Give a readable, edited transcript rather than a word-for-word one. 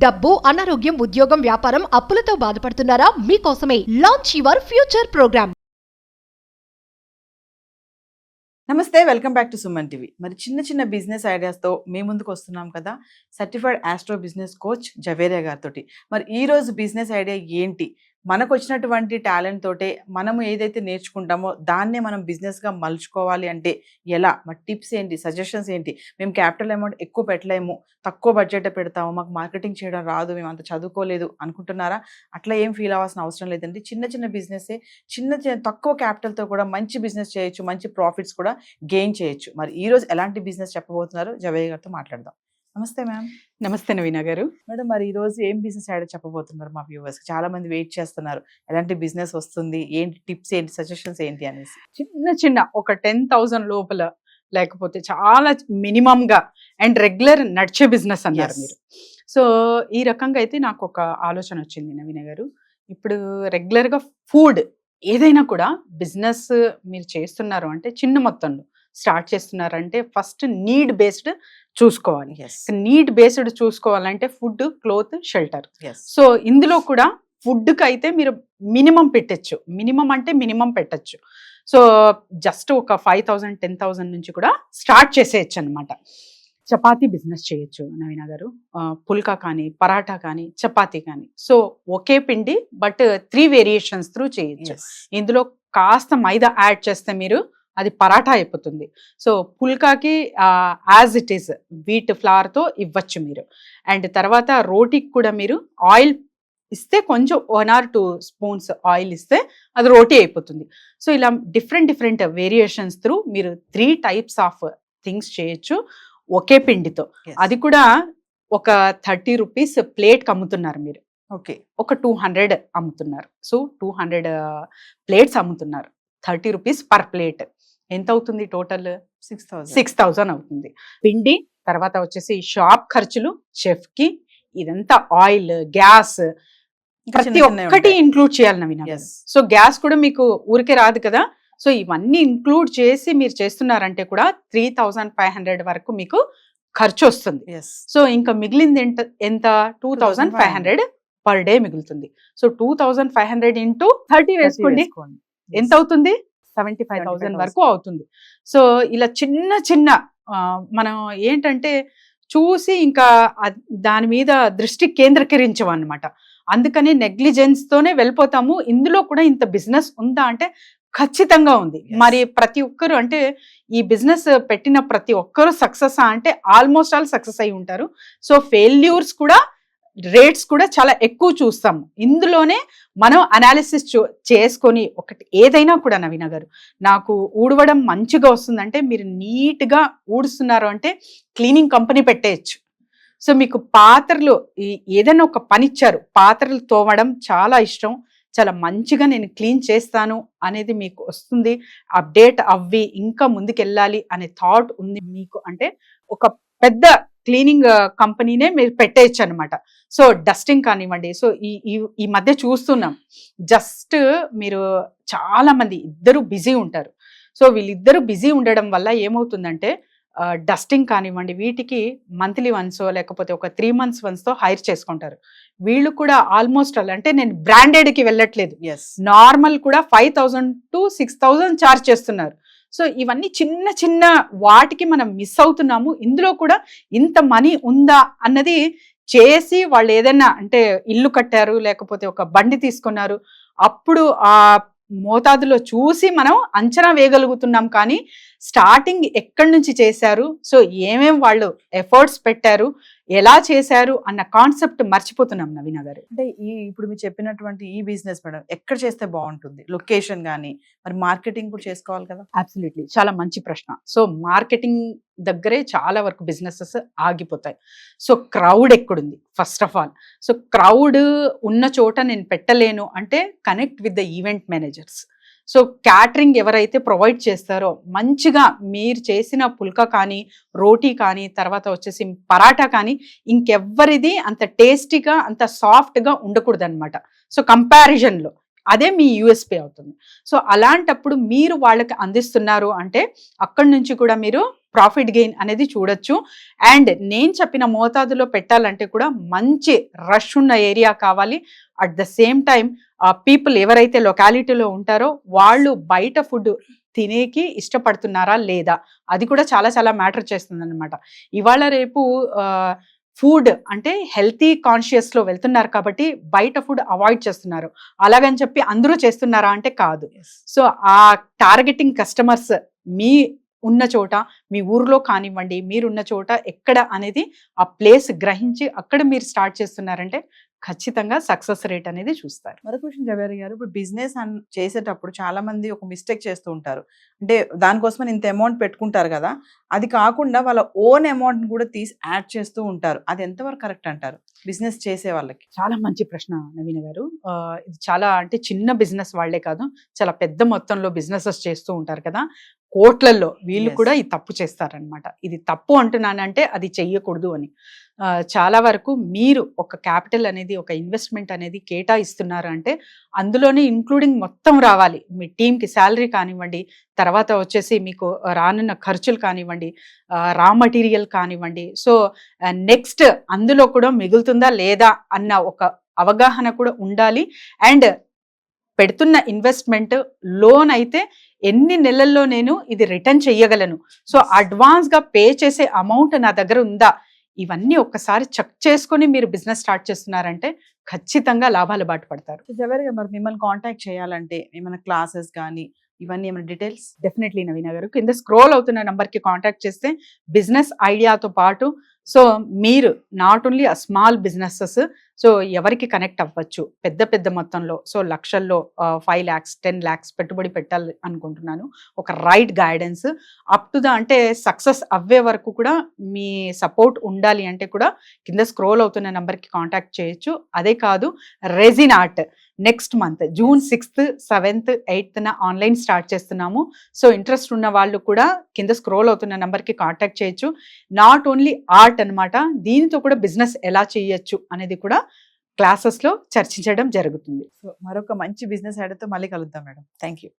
డబ్బు, అనారోగ్యం, ఉద్యోగం, వ్యాపారం, అప్పులతో బాధపడుతున్నారా? మీకోసమే లాంచ్ యువర్ ఫ్యూచర్ ప్రోగ్రామ్. నమస్తే, welcome back to Suman TV. మరి చిన్న చిన్న బిజినెస్ ఐడియాస్తో మీ ముందుకు వస్తున్నాం కదా, certified astro business coach Javeria గారితో. మరి ఈరోజు బిజినెస్ ఐడియా ఏంటి, మనకు వచ్చినటువంటి టాలెంట్ తోటే మనము ఏదైతే నేర్చుకుంటామో దాన్నే మనం బిజినెస్గా మలుచుకోవాలి అంటే ఎలా, మరి టిప్స్ ఏంటి, సజెషన్స్ ఏంటి. మేము క్యాపిటల్ అమౌంట్ ఎక్కువ పెట్టలేము, తక్కువ బడ్జెట్ పెడతాము, మాకు మార్కెటింగ్ చేయడం రాదు, మేము అంత చదువుకోలేదు అనుకుంటున్నారా? అట్లా ఏం ఫీల్ అవ్వాల్సిన అవసరం లేదండి. చిన్న చిన్న బిజినెస్సే, తక్కువ క్యాపిటల్తో కూడా మంచి బిజినెస్ చేయొచ్చు, మంచి ప్రాఫిట్స్ కూడా గెయిన్ చేయొచ్చు. మరి ఈరోజు ఎలాంటి బిజినెస్ చెప్పబోతున్నారు, జవేరియా గారితో మాట్లాడదాం. నమస్తే మ్యామ్. నమస్తే నవీన గారు. మేడం, మరి ఈ రోజు ఏం బిజినెస్ ఐడియా చెప్పబోతున్నారు మా వ్యూవర్స్? చాలా మంది వెయిట్ చేస్తున్నారు, ఎలాంటి బిజినెస్ వస్తుంది, ఏంటి టిప్స్, ఏంటి సజెషన్స్ ఏంటి అనేసి. చిన్న ఒక 10,000 లోపల, లేకపోతే చాలా మినిమం గా అండ్ రెగ్యులర్ నడిచే బిజినెస్ అన్నారు మీరు. సో ఈ రకంగా అయితే నాకు ఒక ఆలోచన వచ్చింది నవీన గారు. ఇప్పుడు రెగ్యులర్ గా ఫుడ్ ఏదైనా కూడా బిజినెస్ మీరు చేస్తున్నారు అంటే చిన్న మొత్తంలో స్టార్ట్ చేస్తున్నారంటే ఫస్ట్ నీడ్ బేస్డ్ చూసుకోవాలి. నీడ్ బేస్డ్ చూసుకోవాలంటే ఫుడ్, క్లోత్, షెల్టర్. సో ఇందులో కూడా ఫుడ్కి అయితే మీరు మినిమం పెట్టచ్చు. మినిమం అంటే మినిమం పెట్టచ్చు. సో జస్ట్ ఒక 5,000, 10,000 నుంచి కూడా స్టార్ట్ చేసేయచ్చు అనమాట. చపాతీ బిజినెస్ చేయొచ్చు నవీన గారు. పుల్కా కానీ, పరాఠా కానీ, చపాతీ కానీ. సో ఒకే పిండి బట్ 3 వేరియేషన్స్ త్రూ చేయొచ్చు. ఇందులో కాస్త మైదా యాడ్ చేస్తే మీరు అది పరాఠా అయిపోతుంది. సో పుల్కాకి యాజ్ ఇట్ ఈస్ వీట్ ఫ్లవర్తో ఇవ్వచ్చు మీరు. అండ్ తర్వాత రోటీకి కూడా మీరు ఆయిల్ ఇస్తే కొంచెం 1 or 2 స్పూన్స్ ఆయిల్ ఇస్తే అది రోటీ అయిపోతుంది. సో ఇలా డిఫరెంట్ వేరియేషన్స్ త్రూ మీరు 3 టైప్స్ ఆఫ్ థింగ్స్ చేయొచ్చు ఒకే పిండితో. అది కూడా ఒక 30 రూపీస్ ప్లేట్కి అమ్ముతున్నారు మీరు. ఓకే, ఒక 200 అమ్ముతున్నారు. సో 200 ప్లేట్స్ అమ్ముతున్నారు. 30 రూపీస్ పర్ ప్లేట్. ఎంత అవుతుంది టోటల్? 6,000 అవుతుంది. పిండి, తర్వాత వచ్చేసి షాప్ ఖర్చులు, చెఫ్కి, ఇదంతా ఆయిల్, గ్యాస్, ప్రతి ఒక్కటి ఇంక్లూడ్ చేయాలి నవీన. సో గ్యాస్ కూడా మీకు ఊరికే రాదు కదా. సో ఇవన్నీ ఇంక్లూడ్ చేసి మీరు చేస్తున్నారంటే కూడా 3,500 వరకు మీకు ఖర్చు వస్తుంది. సో ఇంకా మిగిలింది ఎంత? 2,500 పర్ డే మిగులుతుంది. సో 2,500 ఇంటూ 30 వేసుకోండి, ఎంత అవుతుంది? 75,000 వరకు అవుతుంది. సో ఇలా చిన్న మనం ఏంటంటే చూసి ఇంకా దాని మీద దృష్టి కేంద్రీకరించం అన్నమాట. అందుకని నెగ్లిజెన్స్ తోనే వెళ్ళిపోతాము. ఇందులో కూడా ఇంత బిజినెస్ ఉందా అంటే ఖచ్చితంగా ఉంది. మరి ప్రతి ఒక్కరు అంటే ఈ బిజినెస్ పెట్టిన ప్రతి ఒక్కరు సక్సెస్ అంటే ఆల్మోస్ట్ ఆల్ సక్సెస్ అయి ఉంటారు. సో ఫెయిల్యూర్స్ కూడా, రేట్స్ కూడా చాలా ఎక్కువ చూస్తాము. ఇందులోనే మనం అనాలిసిస్ చేసుకొని ఒకటి ఏదైనా కూడా నవీన గారు, నాకు ఊడవడం మంచిగా వస్తుందంటే మీరు నీట్గా ఊడుస్తున్నారు అంటే క్లీనింగ్ కంపెనీ పెట్టేయచ్చు. సో మీకు పాత్రలు ఏదైనా ఒక పని ఇచ్చారు, పాత్రలు తోమడం చాలా ఇష్టం, చాలా మంచిగా నేను క్లీన్ చేస్తాను అనేది మీకు వస్తుంది. అప్డేట్ అవ్వి ఇంకా ముందుకెళ్ళాలి అనే థాట్ ఉంది మీకు అంటే ఒక పెద్ద క్లీనింగ్ కంపెనీనే మీరు పెట్టేయచ్చు అనమాట. సో డస్టింగ్ కానివ్వండి. సో ఈ మధ్య చూస్తున్నాం, జస్ట్ మీరు చాలా మంది ఇద్దరు బిజీ ఉంటారు. సో వీళ్ళిద్దరూ బిజీ ఉండడం వల్ల ఏమవుతుందంటే డస్టింగ్ కానివ్వండి, వీటికి మంత్లీ వన్సో లేకపోతే ఒక 3 months వన్స్తో హైర్ చేసుకుంటారు. వీళ్ళు కూడా ఆల్మోస్ట్ అంటే నేను బ్రాండెడ్కి వెళ్ళట్లేదు, నార్మల్ కూడా 5,000 to 6,000 చార్జ్ చేస్తున్నారు. సో ఇవన్నీ చిన్న వాటికి మనం మిస్ అవుతున్నాము. ఇందులో కూడా ఇంత మనీ ఉందా అన్నది చేసి వాళ్ళు ఏదైనా అంటే ఇల్లు కట్టారు, లేకపోతే ఒక బండి తీసుకున్నారు, అప్పుడు ఆ మోతాదులో చూసి మనం అంచనా వేయగలుగుతున్నాం. కానీ స్టార్టింగ్ ఎక్కడి నుంచి చేశారు, సో ఏమేం వాళ్ళు ఎఫర్ట్స్ పెట్టారు, ఎలా చేశారు అన్న కాన్సెప్ట్ మర్చిపోతున్నాం నవీన గారు. అంటే ఇప్పుడు మీరు చెప్పినటువంటి ఈ బిజినెస్ మేడం ఎక్కడ చేస్తే బాగుంటుంది? లొకేషన్ కానీ, మరి మార్కెటింగ్ కూడా చేసుకోవాలి కదా. అబ్సల్యూట్లీ, చాలా మంచి ప్రశ్న. సో మార్కెటింగ్ దగ్గరే చాలా వరకు బిజినెసెస్ ఆగిపోతాయి. సో క్రౌడ్ ఎక్కడుంది first of all. So crowd ఉన్న చోట నేను పెట్టలేను అంటే connect with the event managers. So catering ఎవరైతే ప్రొవైడ్ చేస్తారో మంచిగా మీరు చేసిన పుల్కా కానీ, రోటీ కానీ, తర్వాత వచ్చేసి పరాఠా కానీ ఇంకెవ్వరిది అంత టేస్టీగా, అంత సాఫ్ట్గా ఉండకూడదు అనమాట. సో కంపారిజన్లో అదే మీ యూఎస్పీ అవుతుంది. సో అలాంటప్పుడు మీరు వాళ్ళకి అందిస్తున్నారు అంటే అక్కడి నుంచి కూడా మీరు ప్రాఫిట్ గెయిన్ అనేది చూడొచ్చు. అండ్ నేను చెప్పిన మోతాదులో పెట్టాలంటే కూడా మంచి రష్ ఉన్న ఏరియా కావాలి. At the same time people ఎవరైతే లొకాలిటీలో ఉంటారో వాళ్ళు బయట ఫుడ్ తినేకి ఇష్టపడుతున్నారా లేదా, అది కూడా చాలా చాలా మ్యాటర్ చేస్తుంది అనమాట. ఇవాళ రేపు ఫుడ్ అంటే హెల్తీ కాన్షియస్లో వెళ్తున్నారు కాబట్టి బయట ఫుడ్ అవాయిడ్ చేస్తున్నారు. అలాగని చెప్పి అందరూ చేస్తున్నారా అంటే కాదు. సో ఆ టార్గెటింగ్ కస్టమర్స్ మీ ఉన్న చోట, మీ ఊర్లో కానివ్వండి, మీరున్న చోట ఎక్కడ అనేది ఆ ప్లేస్ గ్రహించి అక్కడ మీరు స్టార్ట్ చేస్తున్నారంటే ఖచ్చితంగా సక్సెస్ రేట్ అనేది చూస్తారు. మరొక విషయం జవేరి గారు, ఇప్పుడు బిజినెస్ చేసేటప్పుడు చాలా మంది ఒక మిస్టేక్ చేస్తూ ఉంటారు. అంటే దానికోసం ఇంత అమౌంట్ పెట్టుకుంటారు కదా, అది కాకుండా వాళ్ళ ఓన్ అమౌంట్ కూడా తీసి యాడ్ చేస్తూ ఉంటారు. అది ఎంతవరకు కరెక్ట్ అంటారు బిజినెస్ చేసే వాళ్ళకి? చాలా మంచి ప్రశ్న నవీన గారు. ఇది చాలా అంటే చిన్న బిజినెస్ వాళ్లే కాదు, చాలా పెద్ద మొత్తంలో బిజినెసెస్ చేస్తూ ఉంటారు కదా, కోట్లల్లో వీళ్ళు కూడా ఈ తప్పు చేస్తారనమాట. ఇది తప్పు అంటున్నానంటే అది చెయ్యకూడదు అని. చాలా వరకు మీరు ఒక క్యాపిటల్ అనేది, ఒక ఇన్వెస్ట్మెంట్ అనేది కేటాయిస్తున్నారు అంటే అందులోనే ఇంక్లూడింగ్ మొత్తం రావాలి. మీ టీంకి శాలరీ కానివ్వండి, తర్వాత వచ్చేసి మీకు రానున్న ఖర్చులు కానివ్వండి, రా మెటీరియల్ కానివ్వండి. సో నెక్స్ట్ అందులో కూడా మిగులుతుందా లేదా అన్న ఒక అవగాహన కూడా ఉండాలి. అండ్ పెడుతున్న ఇన్వెస్ట్మెంట్ లోన్ అయితే ఎన్ని నెలల్లో నేను ఇది రిటర్న్ చెయ్యగలను, సో అడ్వాన్స్గా పే చేసే అమౌంట్ నా దగ్గర ఉందా, ఇవన్నీ ఒక్కసారి చెక్ చేసుకొని మీరు బిజినెస్ స్టార్ట్ చేస్తున్నారంటే ఖచ్చితంగా లాభాలు బాట పడతారు. జవేరి గారు, మరి మిమ్మల్ని కాంటాక్ట్ చేయాలంటే ఏమైనా క్లాసెస్ కానీ ఇవన్నీ ఏమైనా డీటెయిల్స్? డెఫినెట్లీ నవీన గారు, కింద స్క్రోల్ అవుతున్న నంబర్కి కాంటాక్ట్ చేస్తే బిజినెస్ ఐడియాతో పాటు సో మీరు నాట్ ఓన్లీ ఆ స్మాల్ బిజినెసెస్, సో ఎవరికి కనెక్ట్ అవ్వచ్చు పెద్ద పెద్ద మొత్తంలో, సో లక్షల్లో 5 lakhs 10 lakhs పెట్టుబడి పెట్టాలి అనుకుంటున్నాను, ఒక right guidance up to the అంటే సక్సెస్ అవ్వే వరకు కూడా మీ సపోర్ట్ ఉండాలి అంటే కూడా కింద స్క్రోల్ అవుతున్న నెంబర్కి కాంటాక్ట్ చేయొచ్చు. అదే కాదు, resin art next month June 6th 7th 8th online start చేస్తున్నాము. సో ఇంట్రెస్ట్ ఉన్న వాళ్ళు కూడా కింద స్క్రోల్ అవుతున్న నెంబర్కి కాంటాక్ట్ చేయొచ్చు. నాట్ ఓన్లీ ఆర్ట్ అనమాట, దీనితో కూడా బిజినెస్ ఎలా చేయొచ్చు అనేది కూడా క్లాసెస్లో చర్చించడం జరుగుతుంది. సో మరొక మంచి బిజినెస్ ఐడియాతో మళ్ళీ కలుద్దాం మేడం. Thank you.